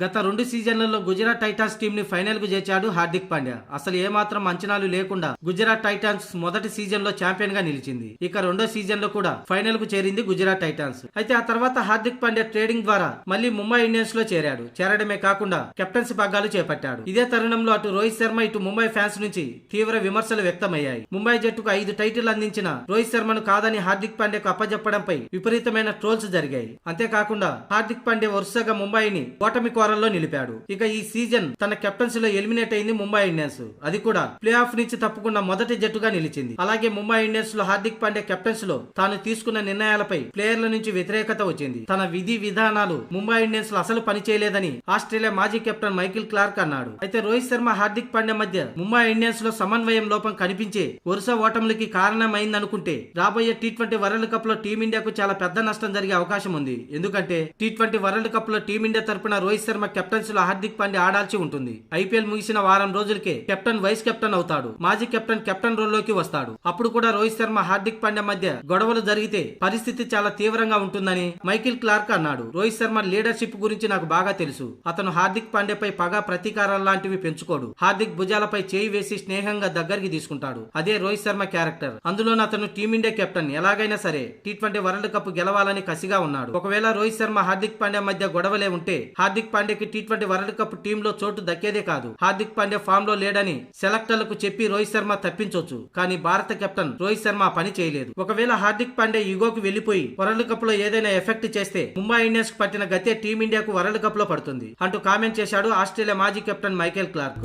గత 2 సీజన్లలో Gujarat Titans team ని ఫైనల్ కు చేర్చాడు హార్దిక్ పాండ్యా. అసలు ఏమాత్రం అంచనాలు లేకుండా గుజరాత్ టైటాన్స్ మొదటి సీజన్ లో ఛాంపియన్ గా నిలిచింది. ఇక రెండో సీజన్ లో కూడా ఫైనల్ కు చేరింది గుజరాత్ టైటాన్స్. అయితే ఆ తర్వాత హార్దిక్ పాండ్యా ట్రేడింగ్ ద్వారా మళ్ళీ ముంబై ఇండియన్స్ లో చేరాడు. చేరడమే కాకుండా కెప్టెన్సీ పగ్గాలు చేపట్టాడు. ఇదే తరుణంలో అటు రోహిత్ శర్మ ఇటు ముంబై ఫ్యాన్స్ నుంచి తీవ్ర విమర్శలు వ్యక్తమయ్యాయి. ముంబై జట్టుకు 5 టైటిల్ అందించిన రోహిత్ శర్మను కాదని హార్దిక్ పాండ్యాకు అప్పజెప్పడంపై విపరీతమైన ట్రోల్స్ జరిగాయి. అంతేకాకుండా హార్దిక్ పాండ్యా వరుసగా ముంబైని ఓటమి కోరల్లో నిలిపాడు. ఇక ఈ సీజన్ తన కెప్టెన్సీలో ఎలిమినేట్ అయింది ముంబై ఇండియన్స్. అది కూడా ప్లే ఆఫ్ నుంచి తప్పుకున్న మొదటి జట్టుగా నిలిచింది. అలాగే ముంబై ఇండియన్స్ లో హార్దిక్ పాండ్యా కెప్టెన్స్ లో తాను తీసుకున్న నిర్ణయాలపై ప్లేయర్ల నుంచి వ్యతిరేకత వచ్చింది. తన విధి విధానాలు ముంబై ఇండియన్స్ లో అసలు పనిచేయలేదని ఆస్ట్రేలియా మాజీ కెప్టెన్ మైకిల్ క్లార్క్ అన్నాడు. అయితే రోహిత్ శర్మ హార్దిక్ పాండ్యా మధ్య ముంబై ఇండియన్స్ లో సమన్వయం లోపం కనిపించే వరుస ఓటములకి కారణమైందనుకుంటే రాబోయే టీ20 వరల్డ్ కప్ లో టీమిండియాకు చాలా పెద్ద నష్టం జరిగే అవకాశం ఉంది. ఎందుకంటే టీ20 వరల్డ్ కప్ లో టీమిండియా తరపున రోహిత్ శర్మ కెప్టెన్సీ లో హార్దిక్ పాండ్యా ఆడాల్సి ఉంటుంది. ఐపీఎల్ ముగిసిన వారం రోజులకే కెప్టెన్ వైస్ కెప్టెన్ అవుతాడు. మాజీ కెప్టెన్ రోల్ లోకి వస్తాడు. అప్పుడు కూడా రోహిత్ శర్మ హార్దిక్ పాండ్యా మధ్య గొడవలు జరిగితే పరిస్థితి చాలా తీవ్రంగా ఉంటుందని మైకిల్ క్లార్క్ అన్నాడు. రోహిత్ శర్మ లీడర్షిప్ గురించి నాకు బాగా తెలుసు. అతను హార్దిక్ పాండ్యాపై పగ ప్రతీకారాలు లాంటివి పెంచుకోడు. హార్దిక్ భుజాలపై చేయి వేసి స్నేహంగా దగ్గరికి తీసుకుంటాడు. అదే రోహిత్ శర్మ క్యారెక్టర్. అందులోనూ అతను టీమిండియా కెప్టెన్. ఎలాగైనా సరే టీ20 వరల్డ్ కప్ గెలవాలని కసిగా ఉన్నాడు. ఒకవేళ రోహిత్ శర్మ హార్దిక్ పాండ్యా మధ్య గొడవలే ఉంటే హార్దిక్ పాండ్యాకి టీ20 వరల్డ్ కప్ టీమ్ లో చోటు దక్కేదే కాదు. హార్దిక్ పాండ్యా ఫామ్ లో లేడని సెలెక్టర్లకు చెప్పి రోహిత్ శర్మ తప్పించొచ్చు. కానీ భారత కెప్టెన్ రోహిత్ శర్మ పని చేయలేదు. ఒకవేళ హార్దిక్ పాండ్యా ఈగోకి వెళ్లిపోయి వరల్డ్ కప్ లో ఏదైనా ఎఫెక్ట్ చేస్తే ముంబై ఇండియన్స్ కు పట్టిన గతే టీమిండియాకు వరల్డ్ కప్ లో పడుతుంది అంటూ కామెంట్ చేశాడు ఆస్ట్రేలియా మాజీ కెప్టెన్ మైకేల్ క్లార్క్.